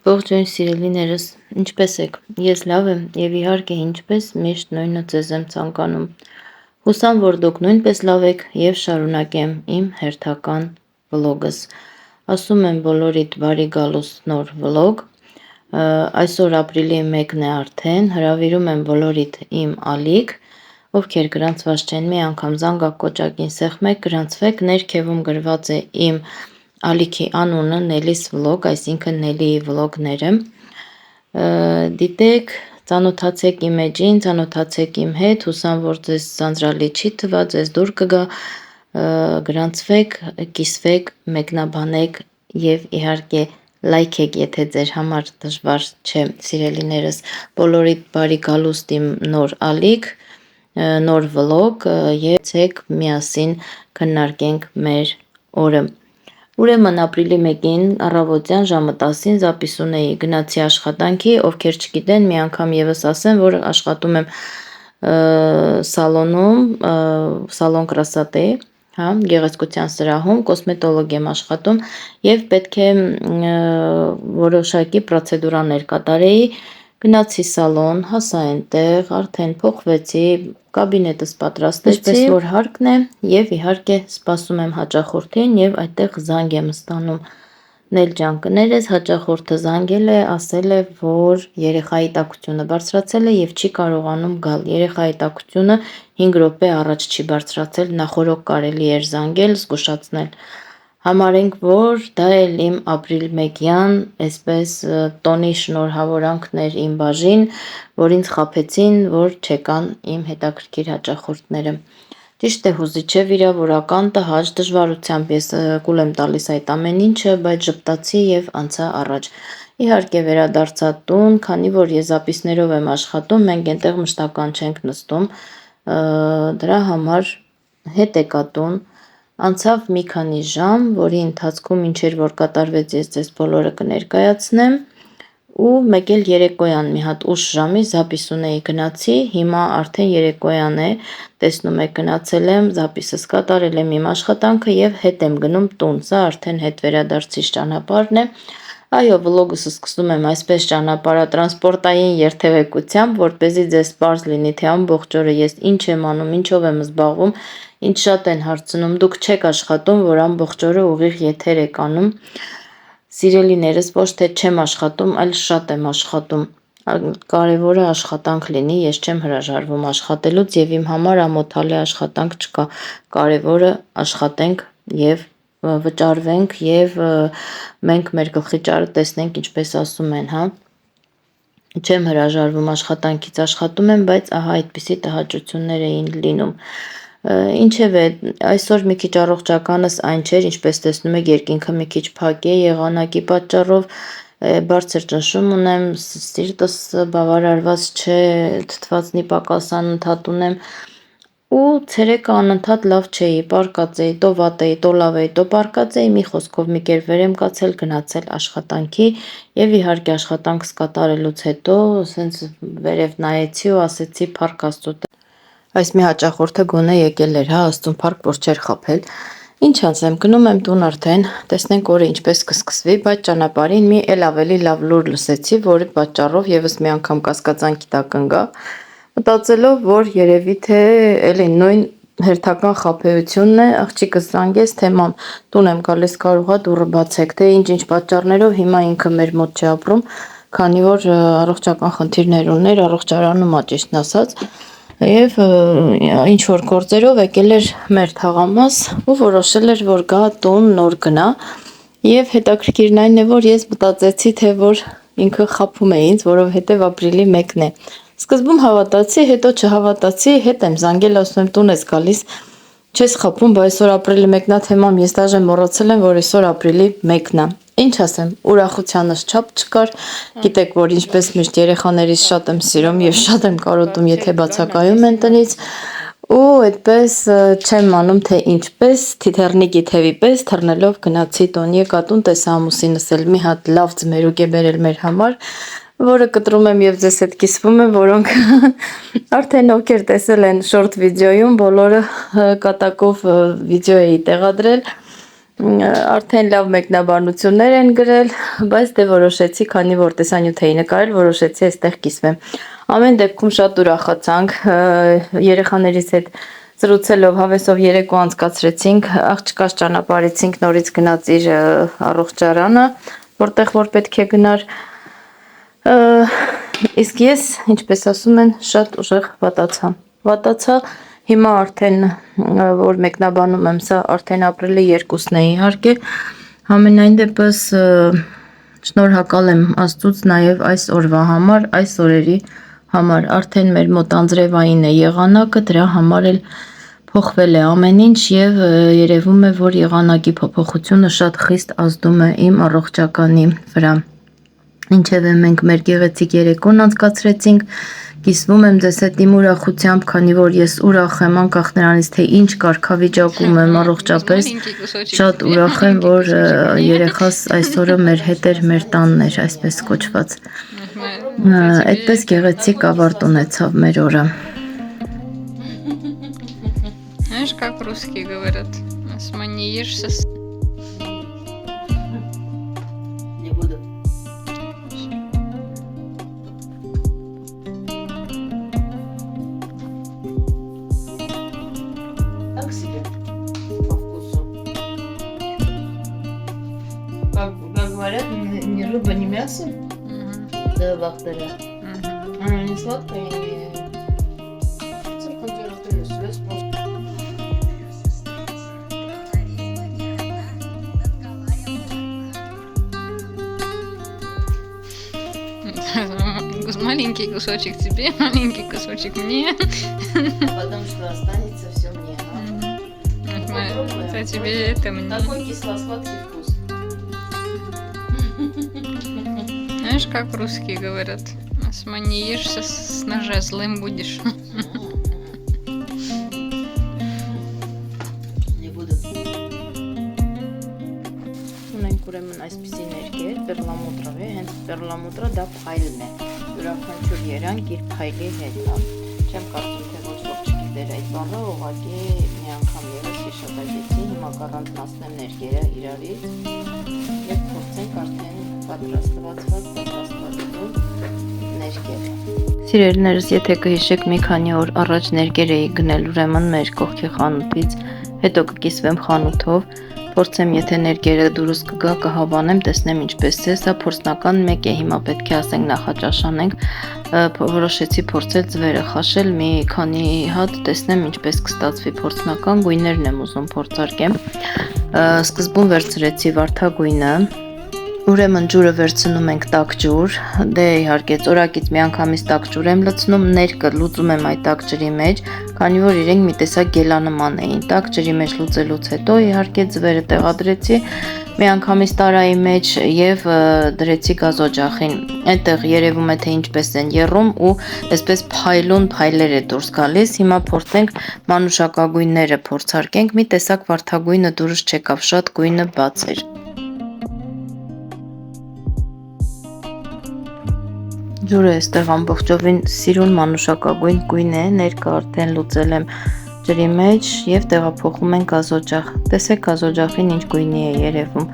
Ողջույն սիրելիներս, ինչպե՞ս եք, ես լավ եմ և իհարկե ինչպես միշտ նույնը ձեզ եմ ցանկանում, հուսամ, որ դուք նույնպես լավ եք և շարունակեմ իմ հերթական վլոգս, ասում եմ բոլորիդ բարի գալուստ նոր վլոգ, այսօր ապրիլի 1-ն է արդեն, հրավիրում եմ բոլորիդ իմ ալիք, ովքեր գրանցված չեն մի անգամ զանգակոճակին սեղմեք, գրանցվեք, ներքևում գրված է իմ ալիքի անունը Նելիս վլոգ, այսինքն Նելիի վլոգները, դիտեք, ծանոթացեք իմ էջին, ծանոթացեք իմ հետ, հուսամ, որ ձեզ ձանձրալի չի թվա, ձեզ դուր կգա, գրանցվեք, կիսվեք, մեկնաբանեք և իհարկե լայքեք, եթե ձեր համար դժվար չէ, սիրելիներս, բոլորիդ բարի գալուստ իմ նոր ալիք, նոր վլոգ և ցեք միասին քննարկենք մեր օրը։ Ուրեմն ապրիլի 1-ին առավոտյան ժամը 10-ին զապիս ունեի, գնացի աշխատանքի, ովքեր չգիտեն, մի անգամ եւս ասեմ, որ աշխատում եմ սալոնում, սալոն կրասատեի, գեղեցկության սրահում, կոսմետոլոգ եմ աշխատում եւ պետք է որոշակի պրոցեդուրաներ կատարեի, գնացի սալոն, հասա այնտեղ, արդեն փոխվեցի, կաբինետս պատրաստեցի, ինչպես որ հարկն է եւ իհարկե սպասում եմ հաճախորդին եւ այդտեղ զանգ եմ ստանում։ Նել ջան, կներես, հաճախորդը զանգել է, ասել է, որ երեխայի տաքությունը բարձրացել է եւ չի կարողանում գալ։ Երեխայի տաքությունը 5 րոպե առաջ չի բարձրացել, նախորոք կարելի էր զանգել, զգուշացնել։ Համարենք, որ դա էլ իմ ապրիլ 1-յան, այսպես տոնի շնորհավորանքն էր իմ բաժին, որ ինձ խաբեցին, որ չեկան իմ հետաքրքիր հաճախորդները։ Ճիշտ է, հուզիչ է, վիրավորական, տհաճ, դժվարությամբ ես կուլ եմ տալիս այդ ամեն ինչը, բայց ժպտացի եւ անցա առաջ։ Իհարկե վերադարձա տուն, քանի որ ես զապիսներով եմ աշխատում, մենք այնտեղ մշտական չենք նստում, դրա համար հետ եկա տուն, անցավ մի քանի ժամ, որի ընթացքում ինչեր որ կատարվեց ես ձեզ բոլորը կներկայացնեմ, ու մեկ էլ երեկոյան մի հատ ուշ ժամի զապիս ունեի գնացի, հիմա արդեն երեկոյան է, տեսնում եք գնացել եմ, զապիսս կատարել եմ իմ աշխատանքը եւ հետ եմ գնում տուն, սա արդեն հետ վերադարձից ճանապարհն է, այո, վլոգս սկսում եմ այսպես ճանապարհատրանսպորտային երթևեկությամբ, որպեսզի ձեզ պարզ լինի, թե ամբողջ օրը ես ինչ եմ անում, ինչով եմ զբաղվում, ինձ շատ են հարցնում, դուք չեք աշխատում, որ ամբողջ օրը ուղիղ եթեր եք անում, սիրելիներս, ոչ թե չեմ աշխատում, այլ շատ եմ աշխատում, կարևորը աշխատանք լինի, ես չեմ հրաժարվում աշխատելուց եւ իմ համար ամոթալի աշխատանք չկա, կարևորը աշխատենք եւ վճարվենք եւ մենք մեր գլխի ճարը տեսնենք, ինչպես ասում են, չեմ հրաժարվում աշխատանքից, աշխատում եմ, բայց ահա այդպիսի տհաճություններ էին լինում։ Ինչևէ, այսօր մի քիչ առողջականս այն չէր, ինչպես տեսնում եք, երկինքը մի քիչ փակ է եղանակի պատճառով, բարձր ճնշում ունեմ, սիրտս բավարարված չէ, թթվածնի պակաս անընդհատ ունեմ ու ցերեկը անընդհատ լավ չէի, պառկած էի, տո վատ էի, տո լավ էի, տո պառկած էի, մի խոսքով մի կերպ վեր եմ կացել, գնացել աշխատանքի եւ իհարկե աշխատանքս կատարելուց հետո սենց վերև նայեցի ու ասեցի փառք Աստծո, այս մի հաճախորդը գոնե եկել էր, Աստծուն փառք, որ չէր խաբել։ Ինչ ասեմ, գնում եմ տուն արդեն, տեսնենք օրը ինչպես կսկսվի, բայց ճանապարհին մի էլ ավելի լավ լուր լսեցի, որի պատճառով եւս մի անգամ կասկածանքի տակ ընկա, մտածելով, որ երևի թե էլի նույն հերթական խաբեությունն է, աղջիկս զանգեց, թե մամ, տուն եմ գալիս, կարողա դուռը բացեք, թե ինչ պատճառներով հիմա ինքը մեր մոտ չի ապրում, քանի որ առողջական խնդիրներ ուներ, առողջարանում ա ճիշտն ասած, եւ ինչ որ գործերով եկել էր մեր թաղամաս ու որոշել էր, որ գա տուն նոր գնա եւ հետաքրքիրն այն է, որ ես մտածեցի, թե որ ինքը խաբում է ինձ, որովհետեւ ապրիլի 1-ն է։ Սկզբում հավատացի, հետո չհավատացի, հետ եմ զանգել, ասում եմ տուն ես գալիս, չես խաբում, բայց այսօր ապրիլի 1-ն է, թե մամ, ես դաժե մոռացել եմ, որ այսօր ապրիլի 1-ն է։ Ինչ ասեմ, ուրախությանս չափ չկար, գիտեք, որ ինչպես միշտ երեխաներից շատ եմ սիրում եւ շատ եմ կարոտում, եթե բացակայում են տնից, ու այդպես չեմ անում, թե ինչպես, թիթեռնիկի թևի պես թռնելով գնացի տուն, եկա տուն, տեսա ամուսինս էլ մի հատ լավ ձմերուկ է բերել մեր համար, որը կտրում եմ եւ ձեզ հետ կիսվում եմ, որոնք արդեն ովքեր տեսել են շորտ վիդեոյում, բոլորը կատակով վիդեո էի տեղադրել, Արդեն լավ մեկնաբանություններ են գրել, բայց դե որոշեցի, քանի որ տեսանյութ էի նկարել, որոշեցի այստեղ կիսվեմ։ Ամեն դեպքում շատ ուրախացանք երեխաներից հետ զրուցելով հավեսով երեկո անցկացրեցինք, աղջկաս ճանապարհեցինք, նորից գնաց իր առողջարանը, որտեղ որ պետք է գնար։ Իսկ ես, ինչպես ասում են, շատ ուժեղ վատացա, հիմա արդեն որ մեկնաբանում եմ, սա արդեն ապրիլի 2-ն է իհարկե, համենայն դեպս շնորհակալ եմ Աստծուց նաև այս օրվա համար, այս օրերի համար, արդեն մեր մոտ անձրևային է եղանակը, դրա համար էլ փոխվել է ամեն ինչ եւ երևում է, որ եղանակի փոփոխությունը շատ խիստ ազդում է իմ առողջականի վրա։ Ինչևէ մենք մեր գեղեցիկ երեկոն անցկացրեցինք, կիսվում եմ ձեզ հետ իմ ուրախությամբ, քանի որ ես ուրախ եմ անկախ նրանից, թե ինչ կարգավիճակում եմ առողջապես, շատ ուրախ եմ, որ երեխաս այսօրը մեր հետ էր, մեր տանն էր, այսպես կոչված։ Այդպես գեղեցիկ ավարտ ունեցավ մեր օրը։ Знаешь, как русские говорят? Сманишься. Не буду. Так себе по вкусу. Как говорят, ни рыба, ни мясо. Да, вахтаря. Она не сладкая, не... Маленький кусочек тебе, маленький кусочек мне. Потому что останется все мне. Это тебе, это мне. Такой кисло-сладкий вкус. Знаешь, как русские говорят? Сманишься с ножа, злым будешь. Не буду. Ունենք ուրեմն այսպիսի ներկեր, պերլամուտրով է, հենց պերլամուտրը դա փայլն է, յուրաքանչյուր երանք իր փայլի հետ է, չեմ կարծում, թե ոչ ոք չգիտեր այդ բառը, ուղղակի մի անգամ ևս հիշատակեցի, հիմա կառանձնացնեմ ներկերը իրարից և փորձենք արդեն պատրաստվածված ներկեր։ Սիրելիներս, եթե կհիշեք, մի քանի օր առաջ ներկեր էի գնել ուրեմն մեր կողքի խանութից, հետո կկիսվեմ խանութով, փորձեմ, եթե ներկերը դուրս կգա, կհավանեմ, տեսնեմ ինչպես է, սա փորձնական մեկ է, հիմա պետք է ասենք նախաճաշանենք, որոշեցի փորձել ձվերը խաշել մի քանի հատ, տեսնեմ ինչպես կստացվի փորձնական, գույներն եմ ուզում փորձարկեմ, սկզբում վերցրեցի վարդագույնը, ուրեմն ջուրը վերցնում ենք տաք ջուր, դե իհարկե ծորակից միանգամից տաք ջուր եմ լցնում, ներկը լուծում եմ այդ տաք ջրի մեջ, քանի որ իրենք մի տեսակ գելանման էին, տաք ջրի մեջ լուծելուց հետո իհարկե ձվերը տեղադրեցի, միանգամից տարայի մեջ եւ դրեցի գազօջախին, այնտեղ երևում է թե ինչպես են եռում ու այսպես փայլուն փայլեր է դուրս գալիս, հիմա փորձենք մանուշակագույնները փորձարկենք, մի տեսակ վարդագույնը դուրս չեկավ, շատ գույնը բաց էր։ Ջուրը այստեղ ամբողջովին սիրուն մանուշակագույն գույն է, ներկը արդեն լուծել եմ ջրի մեջ եւ տեղափոխում ենք գազօջախ։ Տեսեք գազօջախին ինչ գույնի է երևում։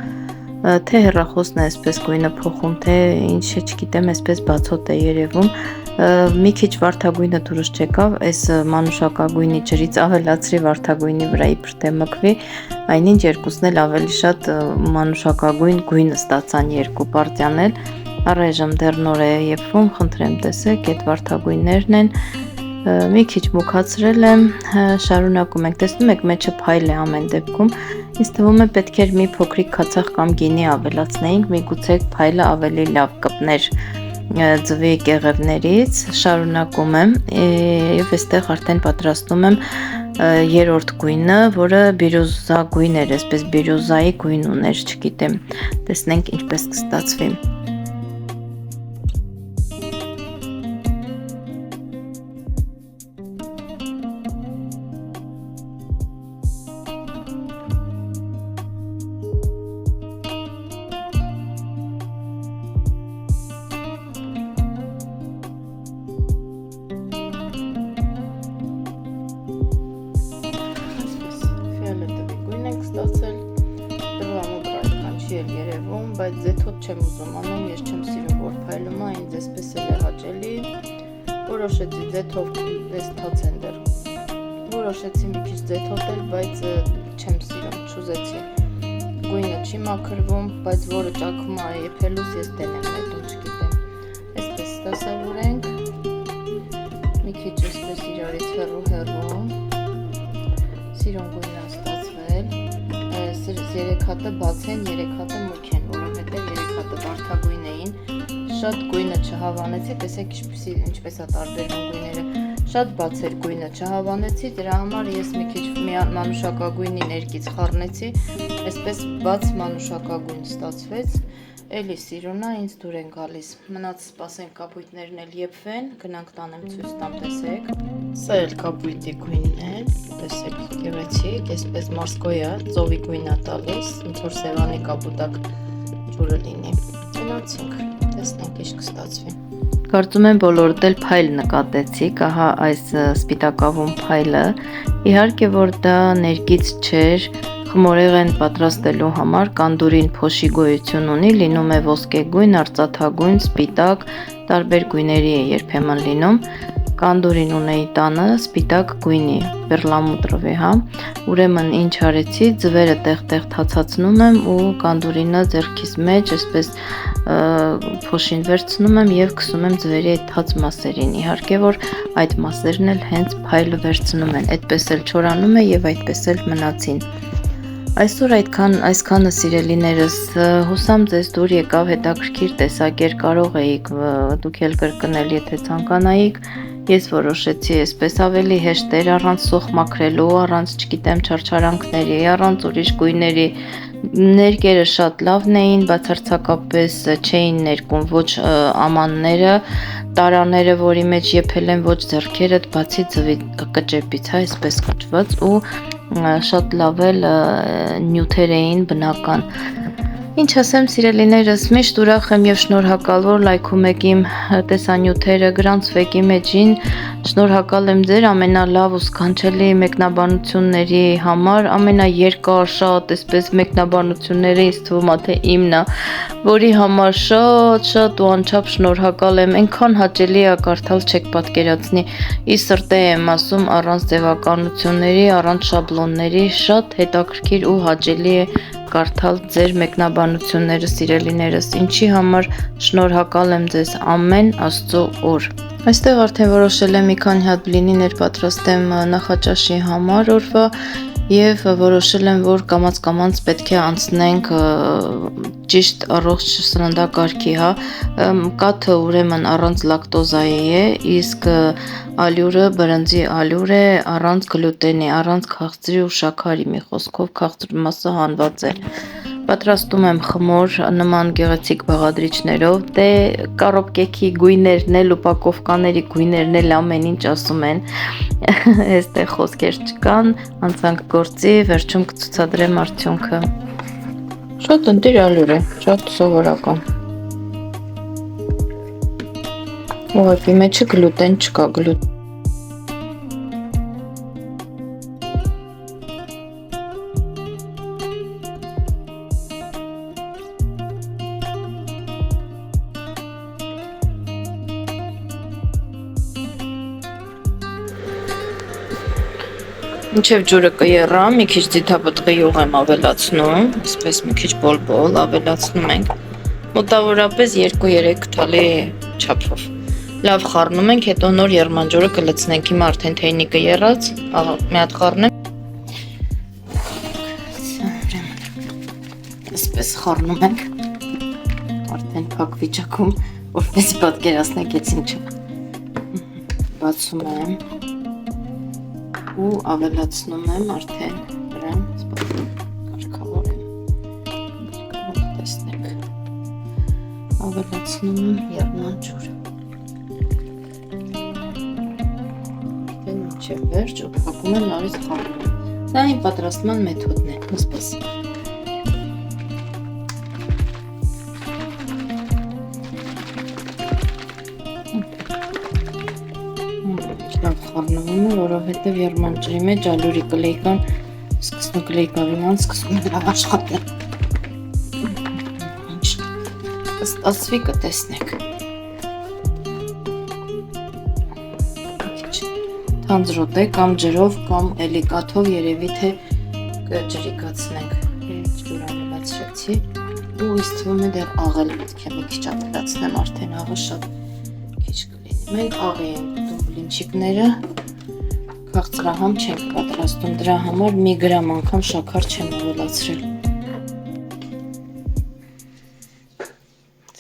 Թե հեռախոսն է այսպես գույնը փոխում, թե ինչ է, չգիտեմ, այսպես բացոտ է երևում։ Մի քիչ վարդագույնը դուրս չեկավ, այս մանուշակագույնի ջրից ավելացրի վարդագույնի վրա իբր թե մկվի, այնինչ երկուսն էլ ավելի շատ մանուշակագույն գույնը ստացան երկու պարտյանել։ Առայժմ դեռ նոր է եփվում, խնդրեմ տեսեք, այդ վարդագույններն են, մի քիչ մուքացրել եմ, շարունակում ենք, տեսնում եք մեջը փայլ է ամեն դեպքում, ինձ թվում է պետք էր մի փոքրիկ քացախ կամ գինի ավելացնեինք, միգուցե փայլը ավելի լավ կպներ ձվի կեղևներից, շարունակում եմ եւ այստեղ արդեն պատրաստում եմ երրորդ գույնը, որը բիրյուզա գույն էր, այսպես բիրյուզայի գույն ուներ, չգիտեմ, տեսնենք ինչպես կստացվի։ բայց ձեթոտ չեմ ուզում անել, ես չեմ սիրում որ փայլում է, ինձ էսպես էլ է հաճելի։ Որոշեցի ձեթով դες թացեն դեռ։ Որոշեցի մի քիչ ձեթոտել, բայց չեմ սիրում, չուզեցի։ Գույնը չի մաքրվում, բայց որը ճաքում է եփելուց ես դեն եմ նետում, չգիտեմ։ Էսպես ստասավորենք։ Մի քիչ էսպես իրարից հեռու։ Սիրուն գույնը ստացվել։ 3 հատը բաց են, 3 հատը մուք են, որովհետև 3 հատը վարդագույն էին։ Շատ գույնը չհավանեցի, տեսեք ինչպես է տարբերվում գույները։ Շատ բաց էր գույնը չհավանեցի, դրա համար ես մի քիչ մանուշակագույնի ներքից խառնեցի, այսպես բաց մանուշակագույն ստացվեց։ Էլի սիրունա ինձ դուր են գալիս։ Մնաց սպասենք կապույտներն էլ եփվեն, գնանք տանեմ ցույց տամ, տեսեք։ Սա էլ կապույտի գույնն է, տեսեք, գեղեցիկ, այսպես մորսկոյա, ծովի գույն է տալիս, ոնց որ սևանի կապուտակ ջուրը լինի։ Գնացինք, տեսնենք ինչ կստացվի։ Կարծում եմ բոլորդ էլ փայլ նկատեցիք, ահա այս սպիտակավուն փայլը, իհարկե որ դա ներկից չէր, խմորեղեն պատրաստելու համար կանդուրին փոշի գոյություն ունի, լինում է ոսկեգույն, արծաթագույն, սպիտակ, տարբեր գույների է երբեմն լինում, կանդուրին ունեի տանը, սպիտակ գույնի, պերլամուտրովի, հա, ուրեմն ինչ արեցի, ձվերը տեղ-տեղ թացացնում եմ ու կանդուրինը ձեռքիս մեջ, այսպես փոշին վերցնում եմ եւ քսում եմ ձվերի այդ թաց մասերին, իհարկե որ այդ մասերն էլ հենց փայլը վերցնում են, այդպես էլ չորանում է եւ այդպես էլ մնացին։ Այսօր այսքանը սիրելիներս, հուսամ ձեզ դուր եկավ հետաքրքիր տեսակեր, կարող էիք դուք էլ կրկնել, եթե ցանկանայիք, ես որոշեցի այսպես ավելի հեշտ էր, առանց սոխ մաքրելու, առանց, չգիտեմ, չարչարանքների, առանց ուրիշ գույների, ներկերը շատ լավն էին, բացարձակապես չէին ներկում ոչ ամանները, տարաները, որի մեջ եփել են, ոչ ձեռքերդ, բացի ձվի կճեպից, հա, այսպես կճված ու շատ լավ էլ նյութեր էին բնական։ Ինչ ասեմ սիրելիներս, միշտ ուրախ եմ եւ շնորհակալ որ լայքում եք իմ տեսանյութերը, գրանցվեք իմ էջին, շնորհակալ եմ ձեր ամենալավ ու սքանչելի մեկնաբանությունների համար, ամենաերկար շատ այսպես մեկնաբանությունները ինձ թվում է թե իմն է, որի համար շատ ու անչափ շնորհակալ եմ, այնքան հաճելի է կարդալ չեք պատկերացնի, ի սրտե եմ ասում առանց ձևականությունների, առանց շաբլոնների, շատ հետաքրքիր ու հաճելի է կարդալ ձեր մեկնաբանությունները սիրելիներս, ինչի համար շնորհակալ եմ ձեզ ամեն Աստծո օր։ Այստեղ արդեն որոշել եմ մի քանի հատ բլինիներ պատրաստեմ նախաճաշի համար օրվա եւ որոշել եմ որ կամաց պետք է անցնենք ճիշտ առողջ սննդակարգի, հա, կաթը ուրեմն առանց լակտոզայի է, իսկ ալյուրը բրնձի ալյուր է առանց գլուտենի, առանց քաղցրի ու շաքարի, մի խոսքով քաղցրի մասը հանված է։ Պատրաստում եմ խմոր նման գեղեցիկ բաղադրիչներով, դե կարոպկեքի գույներն էլ, ուպակովկաների գույներն էլ ամեն ինչ ասում են, այստեղ խոսքեր չկան, անցանք գործի, վերջում կցուցադրեմ արդյունքը։ Շատ ընտիր ալյուր է, շատ սովորական։ Ուղղակի մեջը գլուտեն չկա, գլուտեն։ Մինչև ջուրը կեռա, մի քիչ ձիթապտղի յուղ եմ ավելացնում, այսպես մի քիչ բոլ-բոլ ավելացնում ենք, մոտավորապես 2-3 թալի չափով։ Լավ խառնում ենք, հետո նոր եղմանջուրը կլցնենք, հիմա արդեն թեյնիկը եռած, մի հատ խառնեմ։ Այսպես խառնում ենք, արդեն փակ վիճակում, որպես պատկերացնեք, ես ինչ բացում եմ։ Ու ավելացնում եմ արդեն վրան կարգավոր տեսնեք ավելացնում եմ եղմանջուր արդեն մինչև վերջ ու փակում եմ նորից խառնում դա իմ պատրաստման մեթոդն է այսպես խառնվում է, որովհետև եղմանջրի մեջ ալյուրի կլեյկան սկսում կլեյկավի ման սկսում է լավ աշխատել։ Ինչ Ստացվի կտեսնեք։ Թանձրոտ է կամ ջրով կամ էլի կաթով երևի թե կջրիկացնենք։ Ջուրանը բացրեցի ու ինձ թվում է դեռ աղել պետք է մի քիչ ափլացնեմ, արդեն աղը շատ քիչ կլինի։ Մենք աղի ենք ուտում բլինչիկները, քաղցրահամ չենք պատրաստում, դրա համար մի գրամ անգամ շաքար չեմ ավելացրել։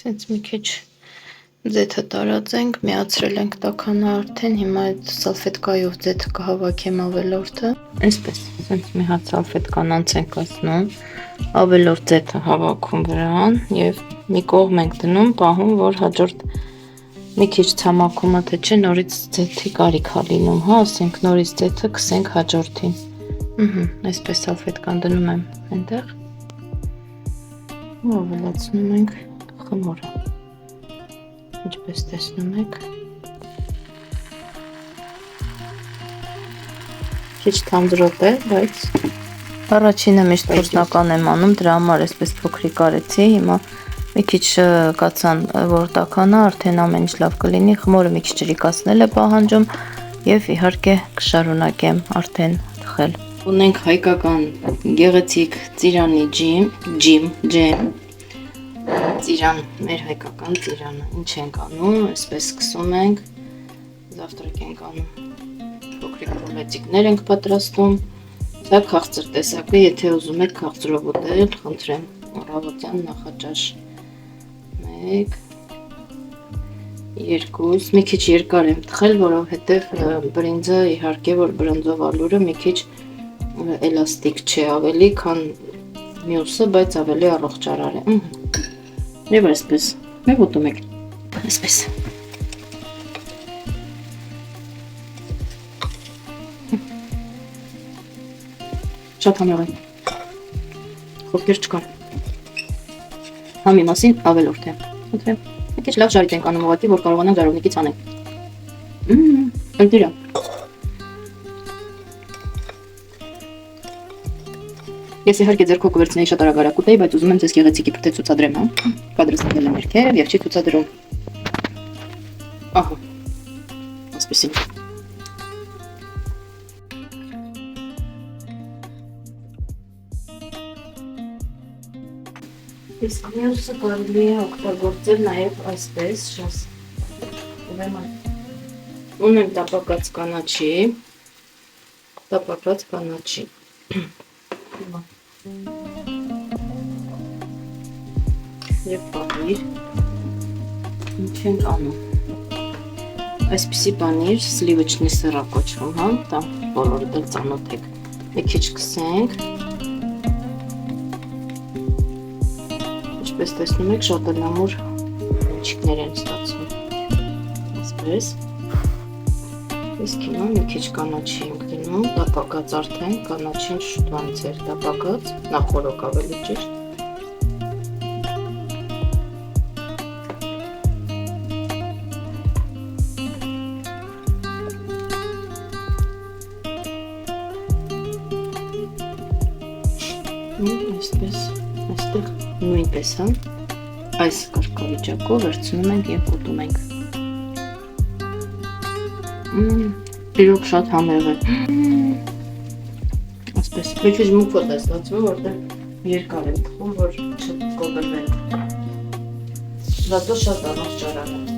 Սենց մի քիչ ձեթը տարածենք, միացրել ենք տաքանը արդեն, հիմա այդ սալֆետկայով ձեթը կհավաքեմ ավելորդը։ Այսպես, սենց մի հատ սալֆետկան անց ենք ասնում, ավելորդ ձեթը հավաքում վրան և մի կողմ ենք դնում, պահում, որ հաջորդ մի քիչ ցամաքումը թե չէ նորից ձեթի կարիք է լինում, հա, ասենք նորից ձեթը քսենք հաջորդին։ Այսպես սալֆետկան դնում եմ այնտեղ ու ավելացնում ենք խմորը, ինչպես տեսնում եք, քիչ թանձրոտ է, բայց առաջինը միշտ փորձնական եմ անում, դրա համար այսպես փոքրիկ արեցի, հիմա մի քիչ կացան, որ տաքանա, արդեն ամեն ինչ լավ կլինի, խմորը մի քիչ ջրիկացնել է պահանջում և իհարկե կշարունակեմ արդեն թխել։ Ունենք հայկական գեղեցիկ ծիրանի ջեմ, ծիրան, մեր հայկական ծիրանը, ինչ ենք անում, այսպես սկսում ենք, զավտրակ ենք անում, փոքրիկ ռուլետիկներ ենք պատրաստում, սա քաղցր տեսակը, եթե ուզում եք քաղցրով ուտել, խնդրեմ, առավոտյան նախաճաշ, 1, 2, մի քիչ երկար եմ թխել, որովհետև բրինձը իհարկե, որ բրնձով ալուրը մի քիչ էլաստիկ չէ, ավելի քան մյուսը, բայց ավելի առողջարար է։ Եվ այսպես, մեկ ուտում եք, այսպես։ Շատ համեղ է, խոսքեր չկան, համի մասին ավելորդ է, մի քիչ լավ ժարիք ենք անում ուղղակի, որ կարողանանք ժարովնիկից անենք, ընտիր է։ Ես իհարկե ձեռքով կվերցնեի շատ արագ ուտեի, բայց ուզում եմ ձեզ գեղեցիկի փրթե ցուցադրեմ, հա։ Կադրը ստեղել եմ ներքև և չի ցուցադրում։ Ահա, ասպեսին։ Իսկ մյուսը կարելի է օգտագործել նաև այսպես, ուրեմն ունեմ տապակած կանաչի, և պանիր, ինչ ենք անում, այսպիսի պանիր սլիվիչնի սրա կոչվում, հա, դա բոլորը դել ծանոթ եք, մի քիչ կսենք, ինչպես տեսնում եք, շատ լամուր ինչիկներ են ստացվում, այսպես, իսկ հիմա մի քիչ կանաչի ենք դնում, տապակած արդեն, կանաչին շուտվանից էր տապակած, նախորոք ավելի ճիշտ, այսպես, այստեղ նույնպես, հա, այս կարգավիճակով վերցնում ենք և ուտում ենք։ Իրոք շատ համեղ է, այսպես, մի քիչ մուկոտ է ստացվում, որտեղ երկար եմ թխում, որ չկոտրվեն, բայց շատ առողջարար է։